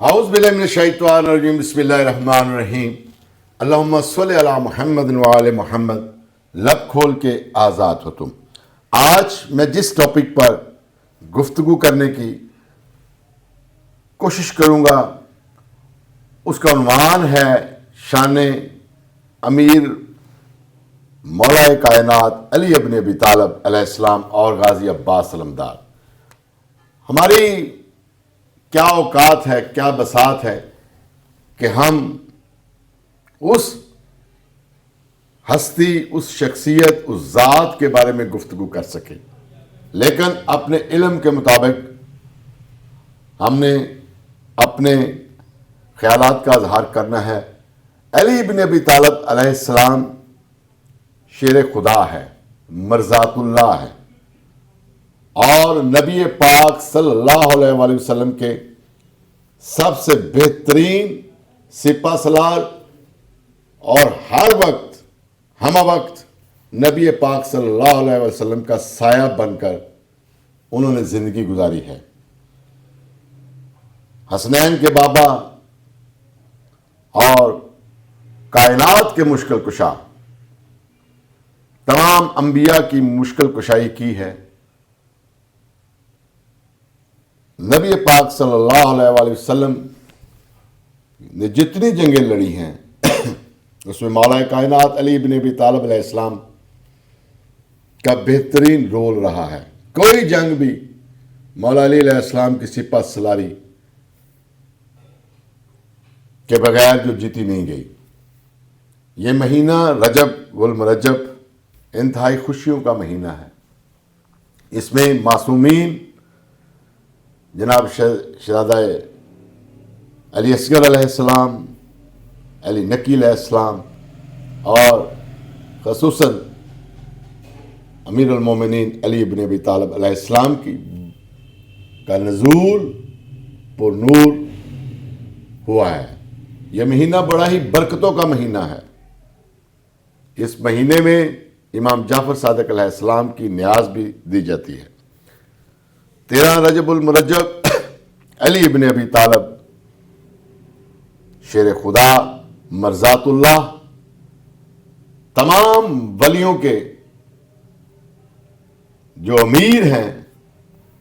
اعوذ باللہ من الشیطان الرجیم بسم اللہ الرحمن الرحیم اللہم صلی علی محمد وآل محمد. لب کھول کے آزاد ہو تم. آج میں جس ٹاپک پر گفتگو کرنے کی کوشش کروں گا اس کا عنوان ہے شان امیر مولا کائنات علی ابن ابی طالب علیہ السلام اور غازی عباس علمدار. ہماری کیا اوقات ہے، کیا بساط ہے کہ ہم اس ہستی، اس شخصیت، اس ذات کے بارے میں گفتگو کر سکیں، لیکن اپنے علم کے مطابق ہم نے اپنے خیالات کا اظہار کرنا ہے. علی ابن ابی طالب علیہ السلام شیر خدا ہے، مرضات اللہ ہے، اور نبی پاک صلی اللہ علیہ وآلہ وسلم کے سب سے بہترین سپہ سالار، اور ہر وقت ہمہ وقت نبی پاک صلی اللہ علیہ وسلم کا سایہ بن کر انہوں نے زندگی گزاری ہے. حسنین کے بابا اور کائنات کے مشکل کشا، تمام انبیاء کی مشکل کشائی کی ہے. نبی پاک صلی اللہ علیہ وآلہ وسلم نے جتنی جنگیں لڑی ہیں اس میں مولا کائنات علی ابن ابی طالب علیہ السلام کا بہترین رول رہا ہے. کوئی جنگ بھی مولا علی علیہ السلام کی سپہ سالاری کے بغیر جو جیتی نہیں گئی. یہ مہینہ رجب والمرجب انتہائی خوشیوں کا مہینہ ہے. اس میں معصومین جناب شہزادہ علی اصغر علیہ السلام، علی نقی علیہ السلام، اور خصوصاً امیر المومنین علی ابن ابی طالب علیہ السلام کا نزول پر نور ہوا ہے. یہ مہینہ بڑا ہی برکتوں کا مہینہ ہے. اس مہینے میں امام جعفر صادق علیہ السلام کی نیاز بھی دی جاتی ہے. 13 رجب المرجب علی ابن ابی طالب شیر خدا، مرضات اللہ، تمام ولیوں کے جو امیر ہیں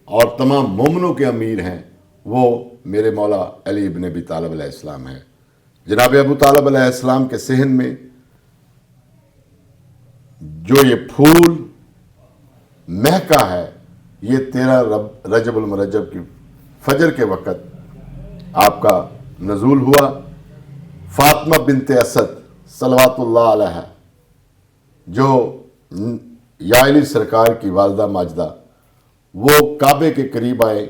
اور تمام مومنوں کے امیر ہیں، وہ میرے مولا علی ابن ابی طالب علیہ السلام ہیں. جناب ابو طالب علیہ السلام کے صحن میں جو یہ پھول مہکا ہے، یہ 13 رجب المرجب کی فجر کے وقت آپ کا نزول ہوا. فاطمہ بنت اسد صلوات اللہ علیہ، جو یا علی سرکار کی والدہ ماجدہ، وہ کعبے کے قریب آئے،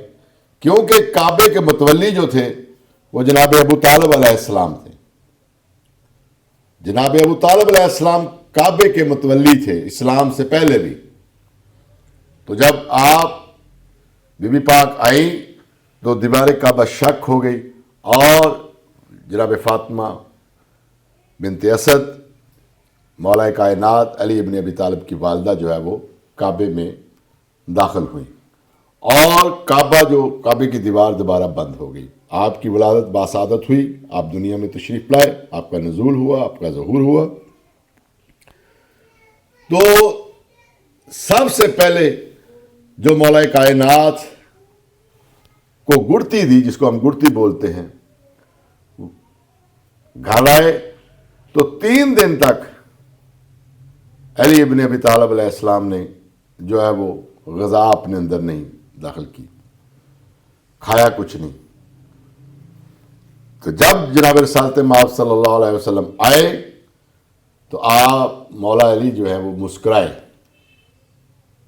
کیونکہ کعبے کے متولی جو تھے وہ جناب ابو طالب علیہ السلام تھے. جناب ابو طالب علیہ السلام کعبے کے متولی تھے اسلام سے پہلے بھی. تو جب آپ بی بی پاک آئیں تو دیوار کعبہ شک ہو گئی، اور جناب فاطمہ بنت اسد مولا کائنات علی ابن ابی طالب کی والدہ جو ہے وہ کعبے میں داخل ہوئی، اور کعبے کی دیوار دوبارہ بند ہو گئی. آپ کی ولادت باسعادت ہوئی، آپ دنیا میں تشریف لائے، آپ کا نزول ہوا، آپ کا ظہور ہوا. تو سب سے پہلے جو مولا کائنات کو گڑتی دی، جس کو ہم گڑتی بولتے ہیں، گھر آئے تو 3 دن تک علی ابن ابی طالب علیہ السلام نے جو ہے وہ غذا اپنے اندر نہیں داخل کی، کھایا کچھ نہیں. تو جب جناب رسالت مآب صلی اللہ علیہ وسلم آئے تو آپ مولا علی جو ہے وہ مسکرائے.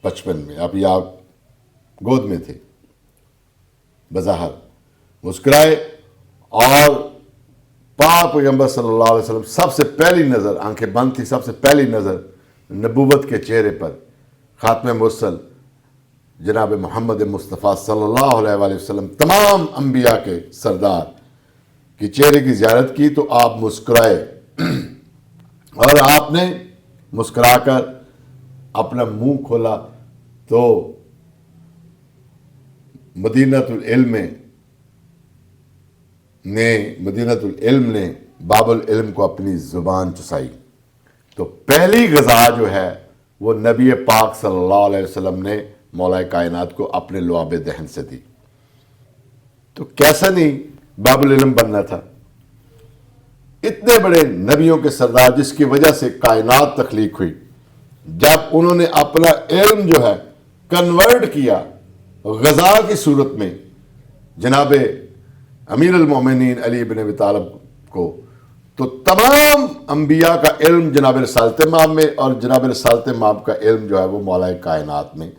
بچپن میں ابھی آپ گود میں تھے، بظاہر مسکرائے، اور پاک پیغمبر صلی اللہ علیہ وسلم سب سے پہلی نظر، آنکھیں بند تھی، سب سے پہلی نظر نبوت کے چہرے پر خاتم مرسل جناب محمد مصطفیٰ صلی اللہ علیہ وآلہ وسلم، تمام انبیاء کے سردار کی چہرے کی زیارت کی تو آپ مسکرائے، اور آپ نے مسکرا کر اپنا منہ کھولا تو مدینہ العلم میں نے مدینۃ العلم نے باب العلم کو اپنی زبان چسائی، تو پہلی غذا جو ہے وہ نبی پاک صلی اللہ علیہ وسلم نے مولا کائنات کو اپنے لعاب دہن سے دی۔ تو کیسا نہیں باب العلم بننا تھا؟ اتنے بڑے نبیوں کے سردار جس کی وجہ سے کائنات تخلیق ہوئی، جب انہوں نے اپنا علم جو ہے کنورٹ کیا غذا کی صورت میں جناب امیر المومنین علی بن ابی طالب کو، تو تمام انبیاء کا علم جناب رسالت مآب میں اور جناب رسالت مآب کا علم جو ہے وہ مولا کائنات میں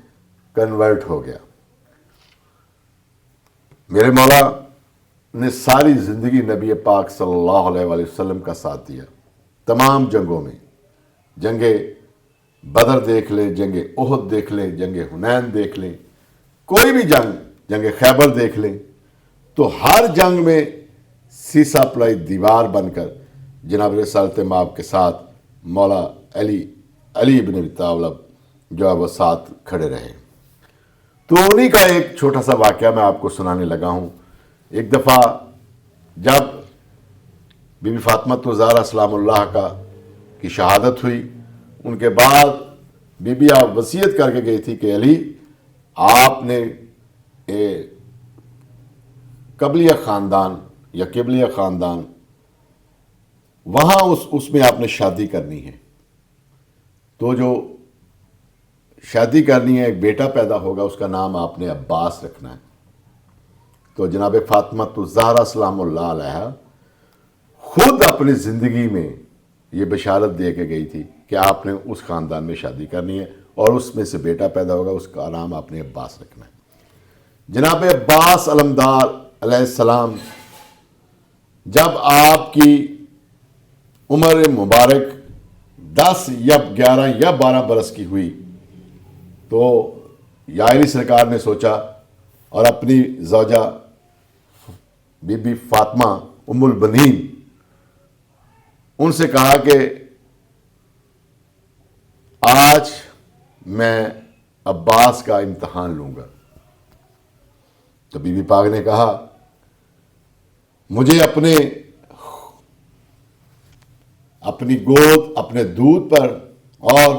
کنورٹ ہو گیا۔ میرے مولا نے ساری زندگی نبی پاک صلی اللہ علیہ وآلہ وسلم کا ساتھ دیا، تمام جنگوں میں، جنگ بدر دیکھ لیں، جنگ احد دیکھ لیں، جنگ حنین دیکھ لیں، کوئی بھی جنگ خیبر دیکھ لیں، تو ہر جنگ میں سیسا پلائی دیوار بن کر جناب رسالت مآب کے ساتھ مولا علی بن ابی طالب جو ہے وہ ساتھ کھڑے رہے۔ تو انہی کا ایک چھوٹا سا واقعہ میں آپ کو سنانے لگا ہوں۔ ایک دفعہ جب بی بی فاطمہ الزہرا سلام اللہ کی شہادت ہوئی، ان کے بعد بی بی آپ وصیت کر کے گئی تھی کہ علی آپ نے قبلیہ خاندان یا قبلیہ خاندان وہاں اس میں آپ نے شادی کرنی ہے، تو جو شادی کرنی ہے ایک بیٹا پیدا ہوگا، اس کا نام آپ نے عباس رکھنا ہے۔ تو جناب فاطمہ الزہرا سلام اللہ علیہ خود اپنی زندگی میں یہ بشارت دے کے گئی تھی کہ آپ نے اس خاندان میں شادی کرنی ہے اور اس میں سے بیٹا پیدا ہوگا، اس کا نام آپ نے عباس رکھنا ہے۔ جناب عباس علمدار علیہ السلام جب آپ کی عمر مبارک 10 یا 11 یا 12 برس کی ہوئی، تو یائری سرکار نے سوچا اور اپنی زوجہ بی بی فاطمہ ام البنین ان سے کہا کہ آج میں عباس کا امتحان لوں گا۔ تو بی بی پاک نے کہا مجھے اپنی گود اپنے دودھ پر، اور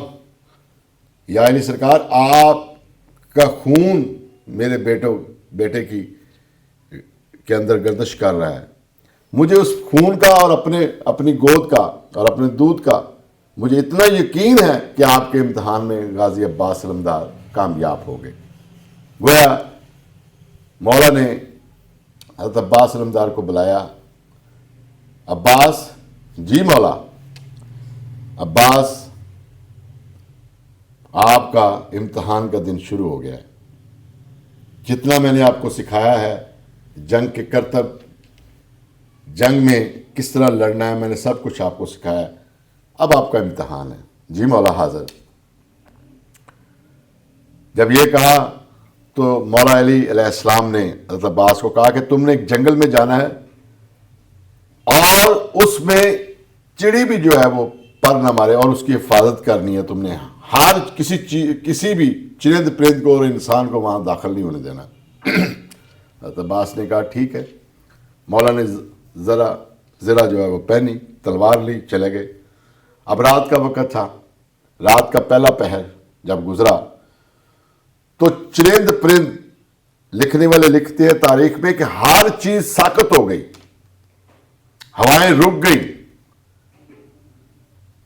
یا علی سرکار آپ کا خون میرے بیٹے کے اندر گردش کر رہا ہے، مجھے اس خون کا اور اپنی گود کا اور اپنے دودھ کا مجھے اتنا یقین ہے کہ آپ کے امتحان میں غازی عباس علمدار کامیاب ہو گئے۔ گویا مولا نے حضرت عباس علمدار کو بلایا، عباس، جی مولا، عباس آپ کا امتحان کا دن شروع ہو گیا ہے، جتنا میں نے آپ کو سکھایا ہے جنگ کے کرتب، جنگ میں کس طرح لڑنا ہے، میں نے سب کچھ آپ کو سکھایا ہے، اب آپ کا امتحان ہے۔ جی مولا حاضر۔ جب یہ کہا تو مولا علی علیہ السلام نے حضرت عباس کو کہا کہ تم نے ایک جنگل میں جانا ہے اور اس میں چڑی بھی جو ہے وہ پر نہ مارے اور اس کی حفاظت کرنی ہے، تم نے ہر کسی بھی چرند پرند کو اور انسان کو وہاں داخل نہیں ہونے دینا۔ حضرت عباس نے کہا ٹھیک ہے۔ مولا نے زرہ جو ہے وہ پہنی، تلوار لی، چلے گئے۔ اب رات کا وقت تھا، رات کا پہلا پہر جب گزرا تو چرند پرند، لکھنے والے لکھتے ہیں تاریخ میں کہ ہر چیز ساکت ہو گئی، ہوائیں رک گئی،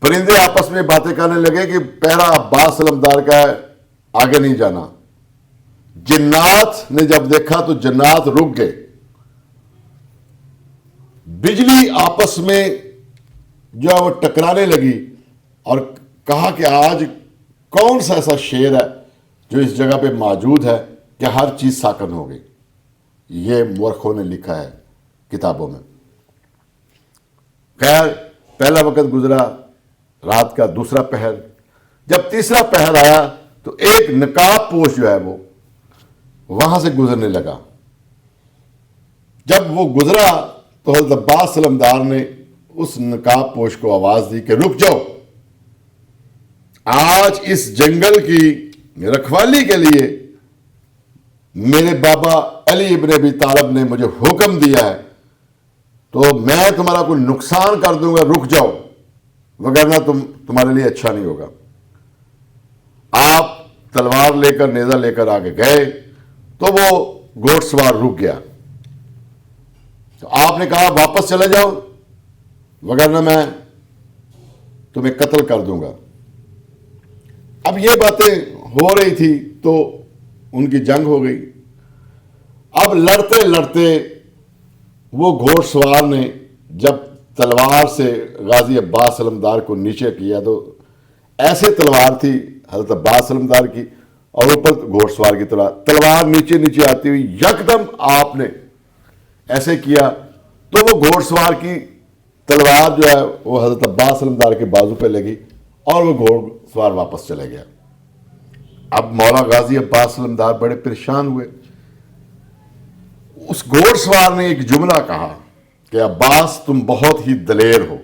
پرندے آپس میں باتیں کرنے لگے کہ پہرا عباس علمدار کا ہے، آگے نہیں جانا۔ جنات نے جب دیکھا تو جنات رک گئے، بجلی آپس میں جو ہے وہ ٹکرانے لگی اور کہا کہ آج کون سا ایسا شیر ہے جو اس جگہ پہ موجود ہے کہ ہر چیز ساکن ہو گئی۔ یہ مورخوں نے لکھا ہے کتابوں میں۔ خیر، پہلا وقت گزرا، رات کا دوسرا پہر، جب تیسرا پہر آیا تو ایک نقاب پوش جو ہے وہ وہاں سے گزرنے لگا۔ جب وہ گزرا تو حضرت عباس علمدار نے اس نقاب پوش کو آواز دی کہ رک جاؤ، آج اس جنگل کی رکھوالی کے لیے میرے بابا علی ابن ابی طالب نے مجھے حکم دیا ہے تو میں تمہارا کوئی نقصان کر دوں گا، رک جاؤ، وگرنہ تمہارے لیے اچھا نہیں ہوگا۔ آپ تلوار لے کر، نیزہ لے کر آگے گئے تو وہ گھوڑ سوار رک گیا۔ تو آپ نے کہا واپس چلے جاؤ، وگرنہ میں تمہیں قتل کر دوں گا۔ اب یہ باتیں ہو رہی تھی تو ان کی جنگ ہو گئی۔ اب لڑتے لڑتے وہ گھوڑ سوار نے جب تلوار سے غازی عباس علمدار کو نیچے کیا تو ایسے تلوار تھی حضرت عباس علمدار کی، اور اوپر گھوڑ سوار کی تلوار نیچے نیچے آتی ہوئی یکدم آپ نے ایسے کیا تو وہ گھوڑ سوار کی تلوار جو ہے وہ حضرت عباس علمدار کے بازو پہ لگی اور وہ گھوڑ سوار واپس چلے گیا۔ اب مولا غازی عباس علمدار بڑے پریشان ہوئے۔ اس گھوڑ سوار نے ایک جملہ کہا کہ عباس تم بہت ہی دلیر ہو،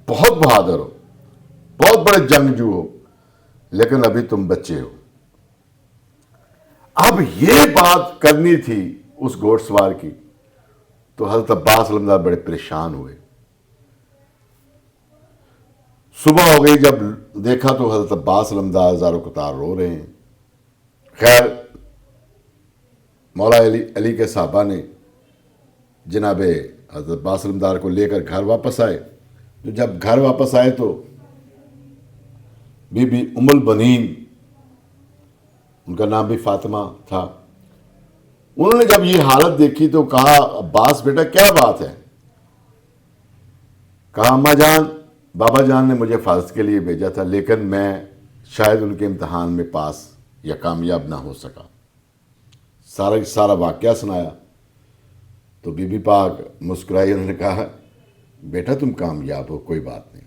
بہت بہادر ہو، بہت بڑے جنگجو ہو، لیکن ابھی تم بچے ہو۔ اب یہ بات کرنی تھی اس گھوڑ سوار کی تو حضرت عباس علمدار بڑے پریشان ہوئے۔ صبح ہو گئی، جب دیکھا تو حضرت عباس علمدار زارو قطار رو رہے ہیں۔ خیر مولا علی کے صحابہ نے جناب حضرت عباس علمدار کو لے کر گھر واپس آئے۔ تو جب گھر واپس آئے تو بی بی ام البنین، ان کا نام بھی فاطمہ تھا، انہوں نے جب یہ حالت دیکھی تو کہا عباس بیٹا کیا بات ہے؟ کہا اماں جان، بابا جان نے مجھے حفاظت کے لیے بھیجا تھا، لیکن میں شاید ان کے امتحان میں پاس یا کامیاب نہ ہو سکا۔ سارا واقعہ سنایا تو بی بی پاک مسکرائی، انہوں نے کہا بیٹا تم کامیاب ہو، کوئی بات نہیں۔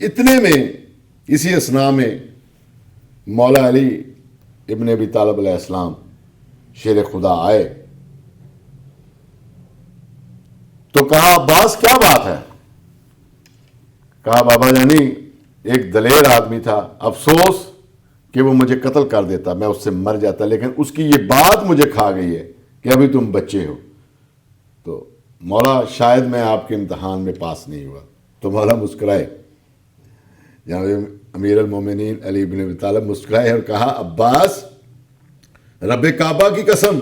اتنے میں اسی اثناء میں مولا علی ابن ابی طالب علیہ السلام شیر خدا آئے تو کہا عباس کیا بات ہے؟ کہا بابا جانی ایک دلیر آدمی تھا، افسوس کہ وہ مجھے قتل کر دیتا، میں اس سے مر جاتا، لیکن اس کی یہ بات مجھے کھا گئی ہے کہ ابھی تم بچے ہو، تو مولا شاید میں آپ کے امتحان میں پاس نہیں ہوا۔ تو مولا مسکرائے، جناب امیر المومنین علی بن ابی طالب مسکرائے اور کہا عباس رب کعبہ کی قسم،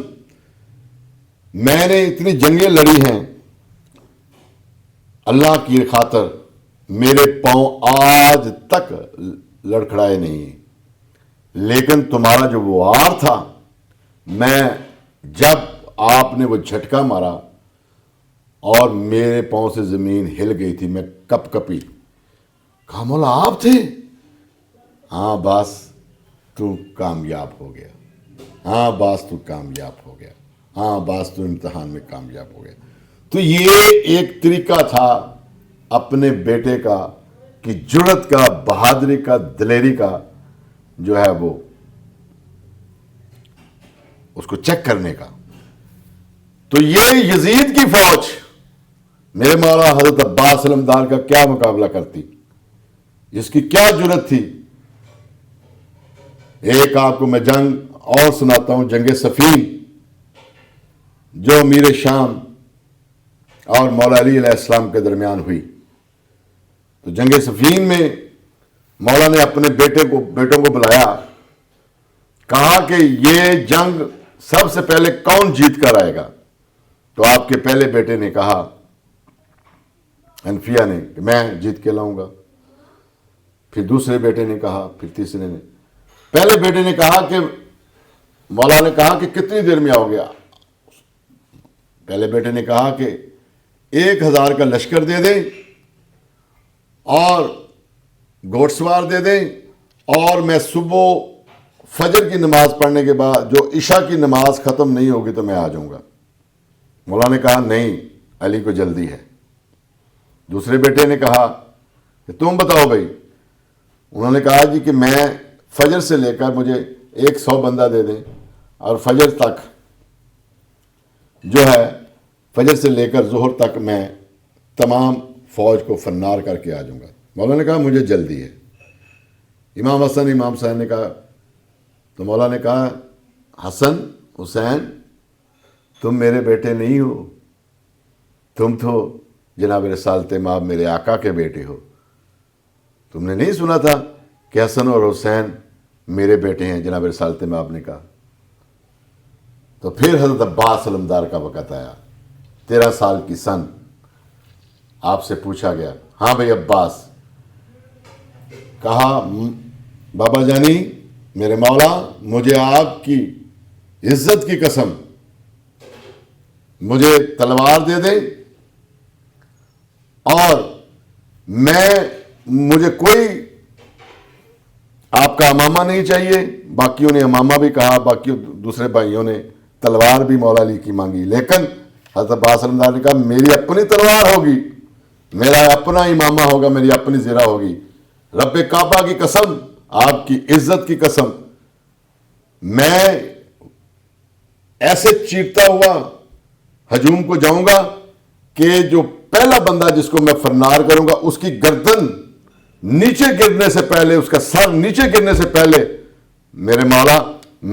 میں نے اتنی جنگیں لڑی ہیں اللہ کی خاطر، میرے پاؤں آج تک لڑکھڑائے نہیں ہیں، لیکن تمہارا جو وار تھا، میں جب آپ نے وہ جھٹکا مارا اور میرے پاؤں سے زمین ہل گئی تھی، میں کپ کپی۔ کہا مولا آپ تھے؟ ہاں باس تو کامیاب ہو گیا، ہاں باس تو کامیاب ہو گیا، ہاں باس تو امتحان میں کامیاب ہو گیا۔ تو یہ ایک طریقہ تھا اپنے بیٹے کا کہ جرت کا، بہادری کا، دلیری کا جو ہے وہ اس کو چیک کرنے کا۔ تو یہ یزید کی فوج میرے مولا حضرت عباس علمدار کا کیا مقابلہ کرتی، اس کی کیا جرت تھی۔ ایک آپ کو میں جنگ اور سناتا ہوں، جنگ صفین، جو امیر شام اور مولا علی علیہ السلام کے درمیان ہوئی۔ تو جنگ صفین میں مولا نے اپنے بیٹوں کو بلایا، کہا کہ یہ جنگ سب سے پہلے کون جیت کر آئے گا؟ تو آپ کے پہلے بیٹے نے کہا، حنفیہ نے، کہ میں جیت کے لاؤں گا۔ پھر دوسرے بیٹے نے کہا، پھر تیسرے نے۔ پہلے بیٹے نے کہا کہ مولا نے کہا کہ کتنی دیر میں آؤ گے؟ پہلے بیٹے نے کہا کہ 1000 کا لشکر دے دیں اور گھوڑ سوار دے دیں، اور میں صبح فجر کی نماز پڑھنے کے بعد جو عشاء کی نماز ختم نہیں ہوگی تو میں آ جاؤں گا۔ مولا نے کہا نہیں، علی کو جلدی ہے۔ دوسرے بیٹے نے کہا کہ تم بتاؤ بھائی۔ انہوں نے کہا جی کہ میں فجر سے لے کر مجھے 100 بندہ دے دیں، اور فجر تک جو ہے، فجر سے لے کر ظہر تک میں تمام فوج کو فنار کر کے آ جاؤں گا۔ مولا نے کہا مجھے جلدی ہے۔ امام حسن امام حسین نے کہا، تو مولا نے کہا حسن حسین تم میرے بیٹے نہیں ہو، تم تو جناب رسالت مآب میرے آقا کے بیٹے ہو، تم نے نہیں سنا تھا کہ حسن اور حسین میرے بیٹے ہیں؟ جناب رسالت مآب نے کہا۔ تو پھر حضرت عباس علمدار کا وقت آیا، 13 سال کی سن۔ آپ سے پوچھا گیا، ہاں بھائی عباس، کہا بابا جانی میرے مولا، مجھے آپ کی عزت کی قسم مجھے تلوار دے دیں، اور مجھے کوئی آپ کا امامہ نہیں چاہیے۔ باقیوں نے امامہ بھی کہا، باقی دوسرے بھائیوں نے تلوار بھی مولا علی کی مانگی، لیکن حضرت عباس علمدار نے کہا میری اپنی تلوار ہوگی، میرا اپنا امامہ ہوگا، میری اپنی زرہ ہوگی، رب کعبہ کی قسم، آپ کی عزت کی قسم، میں ایسے چیرتا ہوا ہجوم کو جاؤں گا کہ جو پہلا بندہ جس کو میں فرنار کروں گا اس کی گردن نیچے گرنے سے پہلے، اس کا سر نیچے گرنے سے پہلے میرے مولا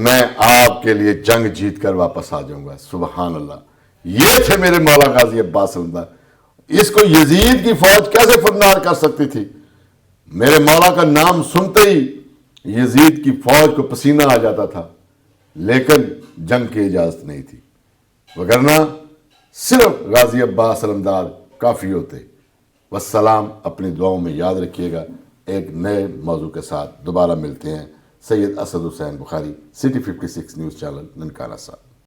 میں آپ کے لیے جنگ جیت کر واپس آ جاؤں گا۔ سبحان اللہ، یہ تھے میرے مولا غازی عباس علمدار۔ اس کو یزید کی فوج کیسے فرنار کر سکتی تھی؟ میرے مولا کا نام سنتے ہی یزید کی فوج کو پسینہ آ جاتا تھا، لیکن جنگ کی اجازت نہیں تھی، وگرنہ صرف غازی عباس علمدار کافی ہوتے۔ والسلام، اپنی دعاؤں میں یاد رکھیے گا۔ ایک نئے موضوع کے ساتھ دوبارہ ملتے ہیں۔ سید اسد حسین بخاری، City 56 نیوز چینل، ننکانہ صاحب۔